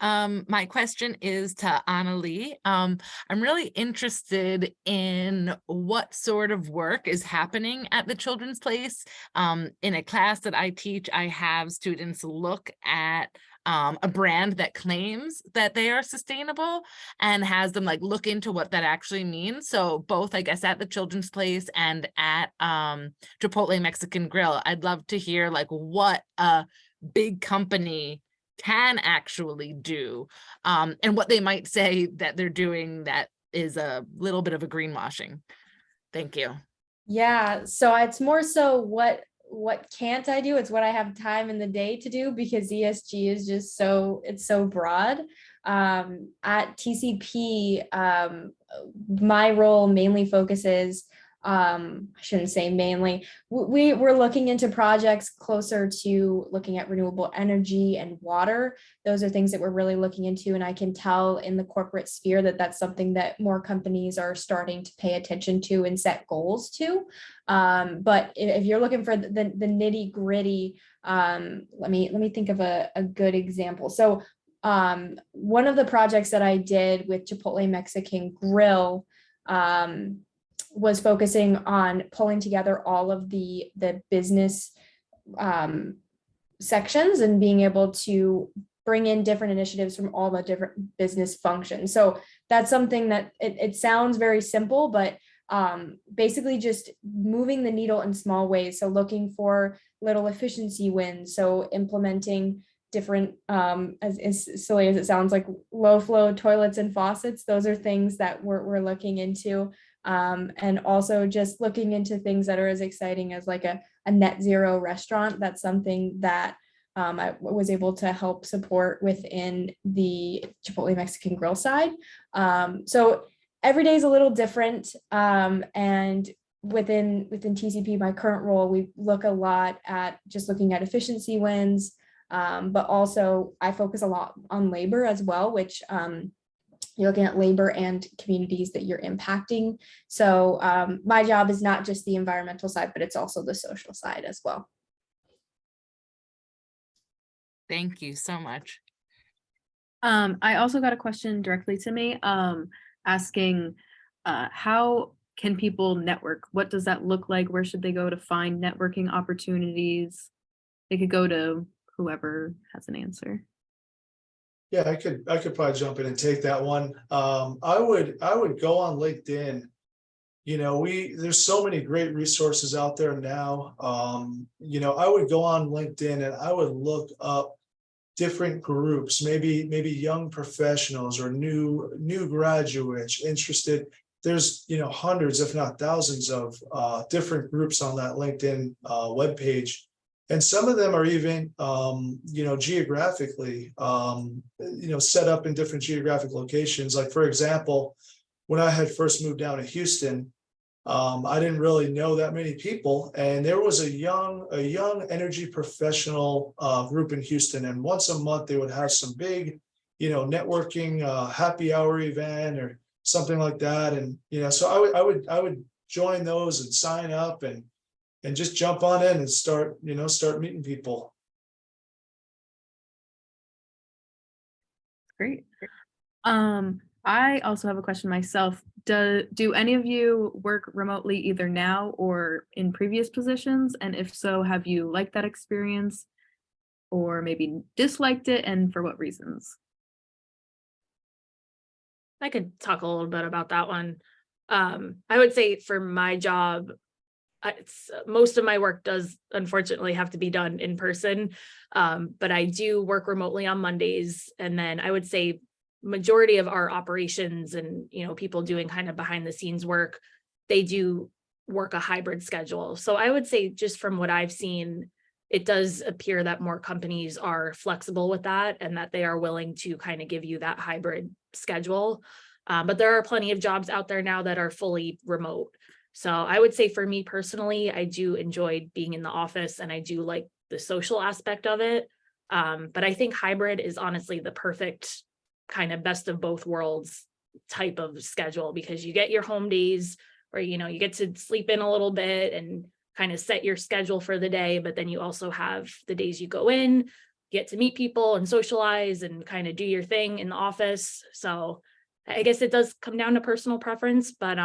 hi. My question is to Annalee. I'm really interested in what sort of work is happening at the Children's Place. In a class that I teach, I have students look at a brand that claims that they are sustainable and has them like look into what that actually means. So both, I guess, at the Children's Place and at Chipotle Mexican Grill, I'd love to hear like what a big company can actually do, and what they might say that they're doing that is a little bit of a greenwashing. Thank you. Yeah, so it's more so what can't I do? It's what I have time in the day to do, because ESG is just it's so broad. At TCP, my role mainly focuses, I shouldn't say mainly, we're looking into projects closer to looking at renewable energy and water. Those are things that we're really looking into, and I can tell in the corporate sphere that that's something that more companies are starting to pay attention to and set goals to. But if you're looking for the nitty gritty, let me think of a good example. So one of the projects that I did with Chipotle Mexican Grill was focusing on pulling together all of the business sections and being able to bring in different initiatives from all the different business functions. So that's something that it sounds very simple, but basically just moving the needle in small ways. So looking for little efficiency wins. So implementing different, as silly as it sounds, like low flow toilets and faucets. Those are things that we're looking into. And also just looking into things that are as exciting as like a net zero restaurant. That's something that I was able to help support within the Chipotle Mexican Grill side. So every day is a little different. And within TCP, my current role, we look a lot at just looking at efficiency wins, but also I focus a lot on labor as well, which you're looking at labor and communities that you're impacting. So my job is not just the environmental side, but it's also the social side as well. Thank you so much. I also got a question directly to me, asking how can people network? What does that look like? Where should they go to find networking opportunities? They could go to whoever has an answer. Yeah, I could probably jump in and take that one. I would go on LinkedIn. You know, there's so many great resources out there now. You know, I would go on LinkedIn and I would look up different groups, maybe young professionals or new graduates interested. There's, you know, hundreds, if not thousands of different groups on that LinkedIn webpage. And some of them are even, you know, geographically, you know, set up in different geographic locations. Like, for example, when I had first moved down to Houston, I didn't really know that many people. And there was a young energy professional group in Houston. And once a month, they would have some big, you know, networking happy hour event or something like that. And, you know, so I would join those and sign up and just jump on in and start meeting people. Great. I also have a question myself. Do any of you work remotely either now or in previous positions? And if so, have you liked that experience or maybe disliked it, and for what reasons? I could talk a little bit about that one. I would say for my job, most of my work does unfortunately have to be done in person, but I do work remotely on Mondays. And then I would say majority of our operations and, you know, people doing kind of behind the scenes work, they do work a hybrid schedule. So I would say just from what I've seen, it does appear that more companies are flexible with that and that they are willing to kind of give you that hybrid schedule. But there are plenty of jobs out there now that are fully remote. So I would say for me personally, I do enjoy being in the office and I do like the social aspect of it. But I think hybrid is honestly the perfect kind of best of both worlds type of schedule, because you get your home days where, you know, you get to sleep in a little bit and kind of set your schedule for the day, but then you also have the days you go in, get to meet people and socialize and kind of do your thing in the office. So I guess it does come down to personal preference, but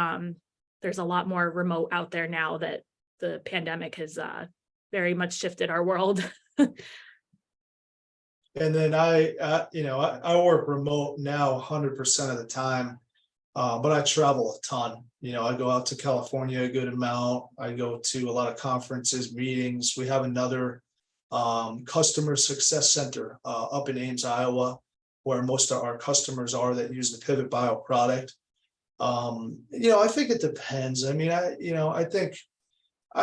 there's a lot more remote out there now that the pandemic has very much shifted our world. And then I work remote now 100% of the time. But I travel a ton. You know, I go out to California a good amount. I go to a lot of conferences, meetings. We have another customer success center up in Ames, Iowa, where most of our customers are that use the Pivot Bio product. I think it depends. I mean, I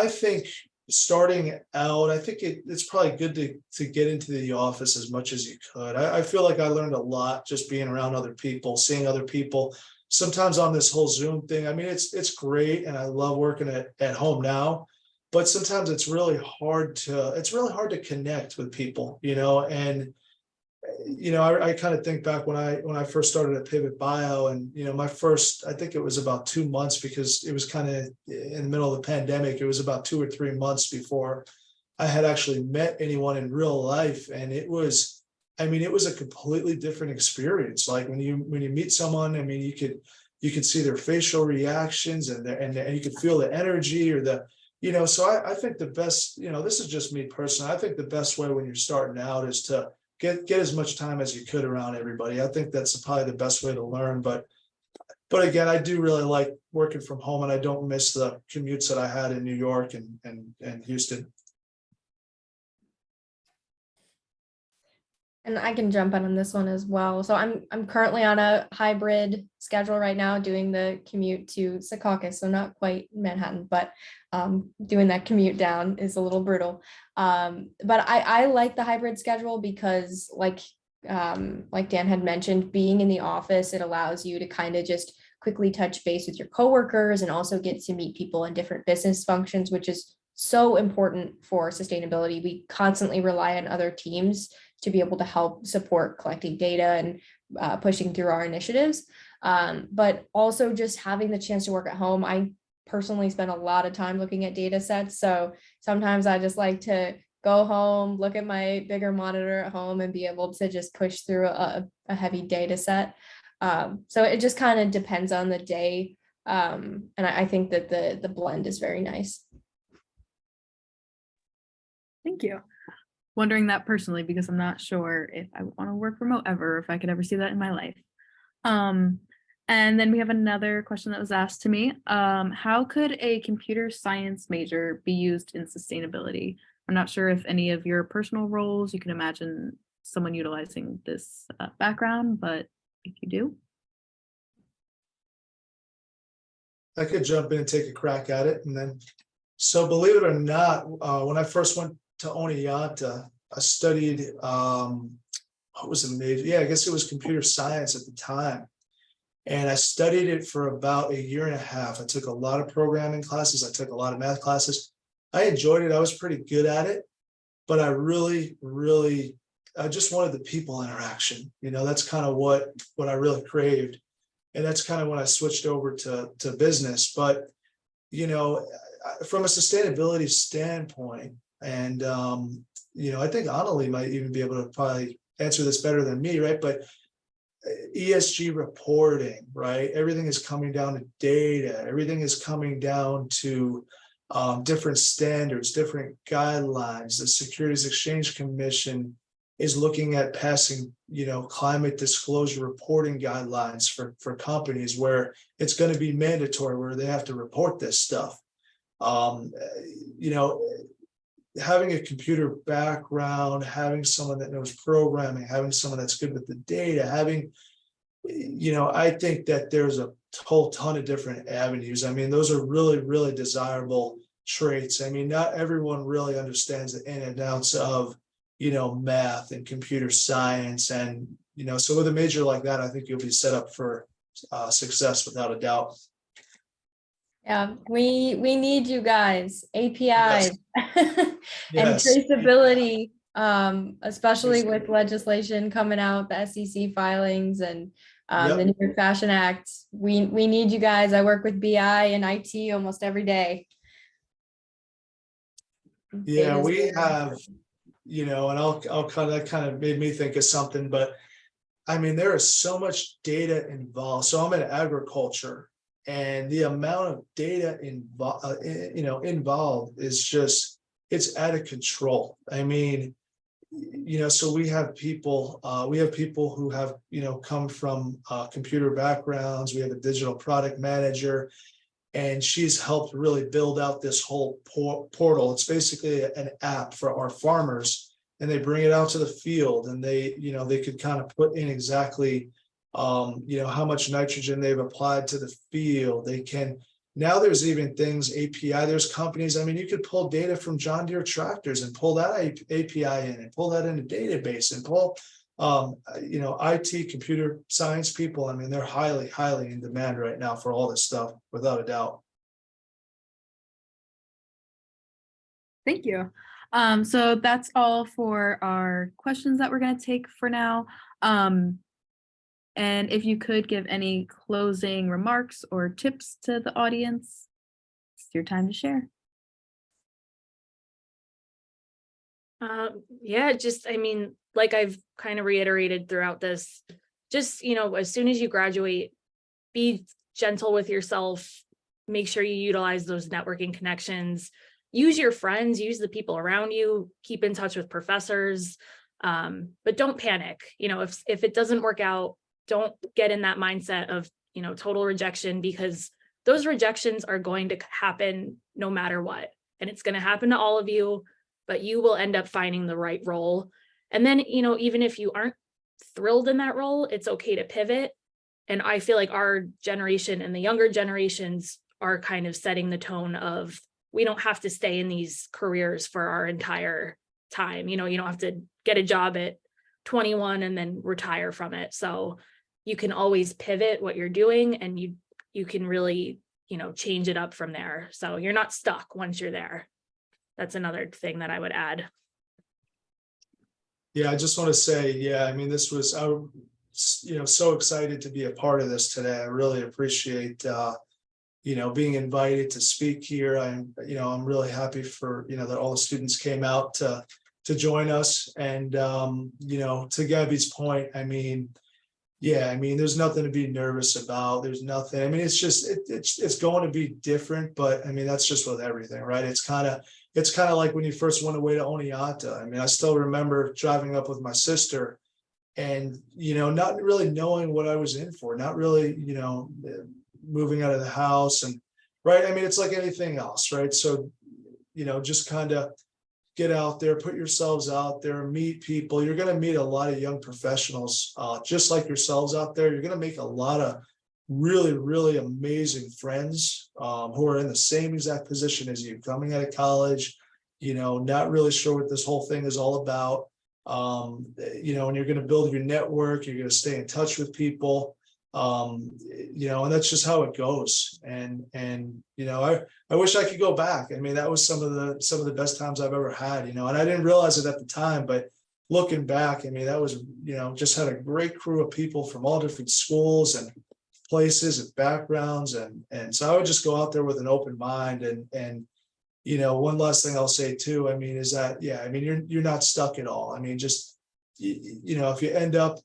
think starting out, I think it's probably good to get into the office as much as you could. I feel like I learned a lot just being around other people, seeing other people. Sometimes on this whole Zoom thing, I mean, it's great and I love working at home now, but sometimes it's really hard to connect with people, and I kind of think back when I first started at Pivot Bio, and I think it was about 2 months, because it was kind of in the middle of the pandemic. It was about 2 or 3 months before I had actually met anyone in real life, and it was a completely different experience. Like when you meet someone, I mean, you could see their facial reactions and you could feel the energy or so I think the best, this is just me personally. I think the best way when you're starting out is to get as much time as you could around everybody. I think that's probably the best way to learn. But again, I do really like working from home, and I don't miss the commutes that I had in New York and Houston. And I can jump in on this one as well. So I'm currently on a hybrid schedule right now, doing the commute to Secaucus, so not quite Manhattan, but doing that commute down is a little brutal. But I like the hybrid schedule because, like Dan had mentioned, being in the office, it allows you to kind of just quickly touch base with your coworkers and also get to meet people in different business functions, which is so important for sustainability. We constantly rely on other teams to be able to help support collecting data and pushing through our initiatives. But also just having the chance to work at home. I personally spend a lot of time looking at data sets. So sometimes I just like to go home, look at my bigger monitor at home and be able to just push through a heavy data set. So it just kind of depends on the day. And I think that the blend is very nice. Thank you. Wondering that personally, because I'm not sure if I want to work remote ever, if I could ever see that in my life. And then we have another question that was asked to me. How could a computer science major be used in sustainability? I'm not sure if any of your personal roles, you can imagine someone utilizing this background, but if you do. I could jump in and take a crack at it. And then, so believe it or not, when I first went to Oneonta, I studied, what was the major? Yeah, I guess it was computer science at the time. And I studied it for about 1.5 years. I took a lot of programming classes. I took a lot of math classes. I enjoyed it. I was pretty good at it, but I really, I just wanted the people interaction. That's kind of what I really craved. And that's kind of when I switched over to business. But, from a sustainability standpoint, and, I think Annalie might even be able to probably answer this better than me, right? But ESG reporting, right? Everything is coming down to data. Everything is coming down to different standards, different guidelines. The Securities Exchange Commission is looking at passing, climate disclosure reporting guidelines for companies where it's going to be mandatory, where they have to report this stuff. Having a computer background, having someone that knows programming, having someone that's good with the data, I think that there's a whole ton of different avenues. I mean, those are really, really desirable traits. I mean, not everyone really understands the in and outs of, math and computer science. And, so with a major like that, I think you'll be set up for success without a doubt. Yeah, we need you guys, APIs and Yes. traceability, especially with legislation coming out, the SEC filings and the New York Fashion Act. We need you guys. I work with BI and IT almost every day. Yeah, Data's we really have, and I'll that kind of made me think of something, but I mean, there is so much data involved. So I'm in agriculture, and the amount of data involved is just, it's out of control. I mean, so we have people who have, come from computer backgrounds. We have a digital product manager, and she's helped really build out this whole portal. It's basically an app for our farmers, and they bring it out to the field, and they could kind of put in exactly, how much nitrogen they've applied to the field. They can, now there's even things API, there's companies, I mean, you could pull data from John Deere tractors and pull that API in and pull that in a database and pull, IT, computer science people. I mean, they're highly, highly in demand right now for all this stuff, without a doubt. Thank you. So that's all for our questions that we're going to take for now. And if you could give any closing remarks or tips to the audience, it's your time to share. Yeah, just, I mean, like I've kind of reiterated throughout this, just, as soon as you graduate, be gentle with yourself, make sure you utilize those networking connections, use your friends, use the people around you, keep in touch with professors, but don't panic. If it doesn't work out, don't get in that mindset of, total rejection, because those rejections are going to happen no matter what. And it's going to happen to all of you, but you will end up finding the right role. And then, even if you aren't thrilled in that role, it's okay to pivot. And I feel like our generation and the younger generations are kind of setting the tone of, we don't have to stay in these careers for our entire time. You don't have to get a job at 21 and then retire from it. So you can always pivot what you're doing, and you can really, change it up from there. So you're not stuck once you're there. That's another thing that I would add. Yeah, I just want to say, I mean, this was, so excited to be a part of this today. I really appreciate, being invited to speak here. I'm really happy for, that all the students came out to join us. And, to Gabby's point, I mean, there's nothing to be nervous about. There's nothing. I mean, it's just, it's going to be different, but I mean, that's just with everything, right? It's kind of like when you first went away to Oneonta. I mean, I still remember driving up with my sister and, not really knowing what I was in for, not really, moving out of the house and, right. I mean, it's like anything else, right? So, just kind of get out there, put yourselves out there, meet people. You're going to meet a lot of young professionals, just like yourselves out there. You're going to make a lot of really, really amazing friends who are in the same exact position as you, coming out of college, not really sure what this whole thing is all about. And you're going to build your network. You're going to stay in touch with people. And that's just how it goes. And I wish I could go back. I mean, that was some of the best times I've ever had, and I didn't realize it at the time, but looking back, I mean, that was, just had a great crew of people from all different schools and places and backgrounds. And so I would just go out there with an open mind. And one last thing I'll say too, I mean, is that, you're not stuck at all. I mean, just, if you end up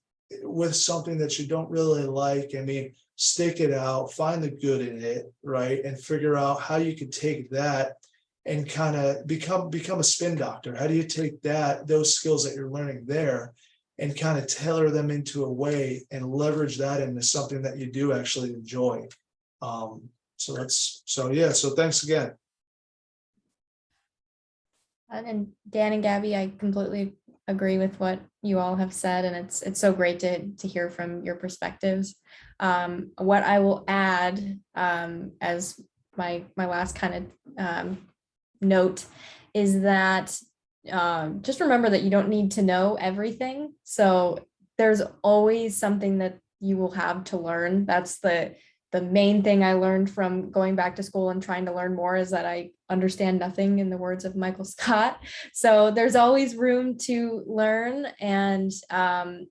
with something that you don't really like, I mean, stick it out, find the good in it, right? And figure out how you can take that and kind of become a spin doctor. How do you take those skills that you're learning there and kind of tailor them into a way and leverage that into something that you do actually enjoy? So thanks again. And Dan and Gabby, I completely agree with what you all have said, and it's so great to hear from your perspectives. What I will add as my last kind of note is that just remember that you don't need to know everything. So there's always something that you will have to learn. That's the main thing I learned from going back to school and trying to learn more, is that I understand nothing, in the words of Michael Scott. So there's always room to learn, and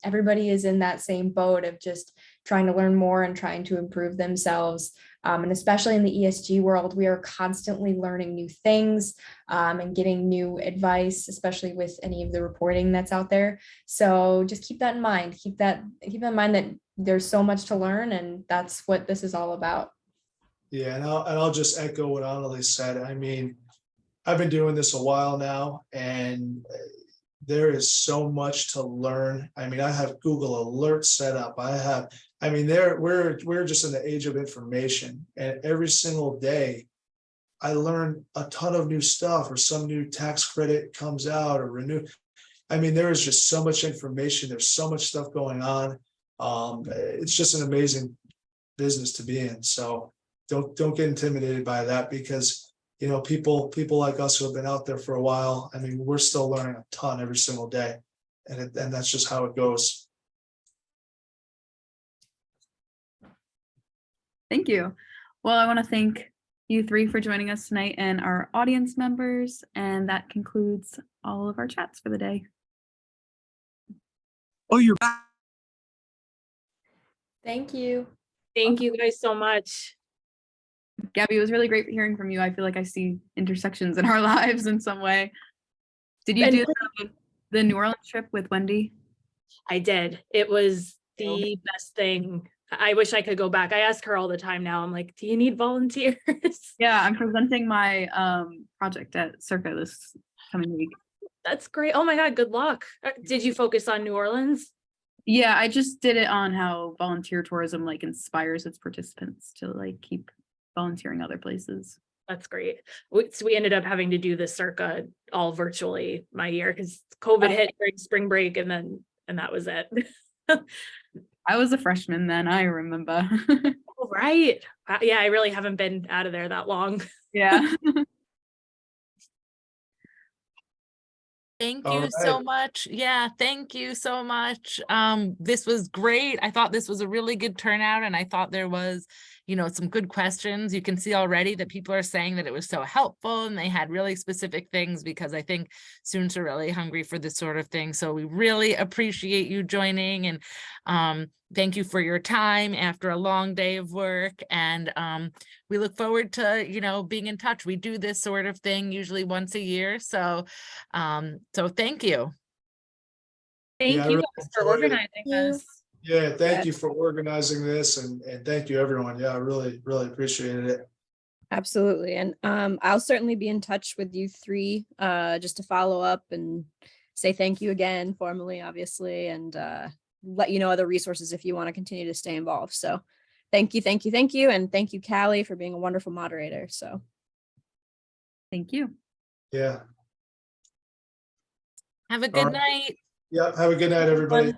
everybody is in that same boat of just trying to learn more and trying to improve themselves. And especially in the ESG world, we are constantly learning new things and getting new advice, especially with any of the reporting that's out there. So just keep that in mind. Keep in mind that there's so much to learn, and that's what this is all about. Yeah, and I'll just echo what Annalie said. I mean, I've been doing this a while now, and there is so much to learn. I mean, I have Google Alerts set up. We're just in the age of information, and every single day I learn a ton of new stuff, or some new tax credit comes out or renew. I mean, there is just so much information. There's so much stuff going on. It's just an amazing business to be in. So don't get intimidated by that, because people like us who have been out there for a while, I mean, we're still learning a ton every single day, and that's just how it goes. Thank you. Well, I want to thank you three for joining us tonight, and our audience members, and that concludes all of our chats for the day. Oh, you're back. Thank you. Thank you guys so much. Gabby, it was really great hearing from you. I feel like I see intersections in our lives in some way. Did you And do the New Orleans trip with Wendy? I did. It was the best thing. I wish I could go back. I ask her all the time now. I'm like, do you need volunteers? Yeah, I'm presenting my project at Circa this coming week. That's great. Oh my God, good luck. Did you focus on New Orleans? Yeah, I just did it on how volunteer tourism like inspires its participants to like keep volunteering other places. That's great. So we ended up having to do the Circa all virtually my year, because COVID hit during spring break, and that was it. I was a freshman then, I remember. Oh, right. Yeah, I really haven't been out of there that long. Yeah. Thank All you so right. much. Yeah, thank you so much. This was great. I thought this was a really good turnout, and I thought there was, some good questions. You can see already that people are saying that it was so helpful, and they had really specific things, because I think students are really hungry for this sort of thing. So we really appreciate you joining, and thank you for your time after a long day of work. And we look forward to, being in touch. We do this sort of thing usually once a year. So thank you. Thank Yeah, I you really guys for enjoyed it. organizing Thank you. this. Yeah, thank you for organizing this, and thank you, everyone. Yeah, I really, really appreciated it. Absolutely. And I'll certainly be in touch with you three just to follow up and say thank you again formally, obviously, and let you know other resources if you want to continue to stay involved. So thank you. And thank you, Callie, for being a wonderful moderator. So Thank you. Yeah. Have a good right. night. Yeah. Have a good night, everybody.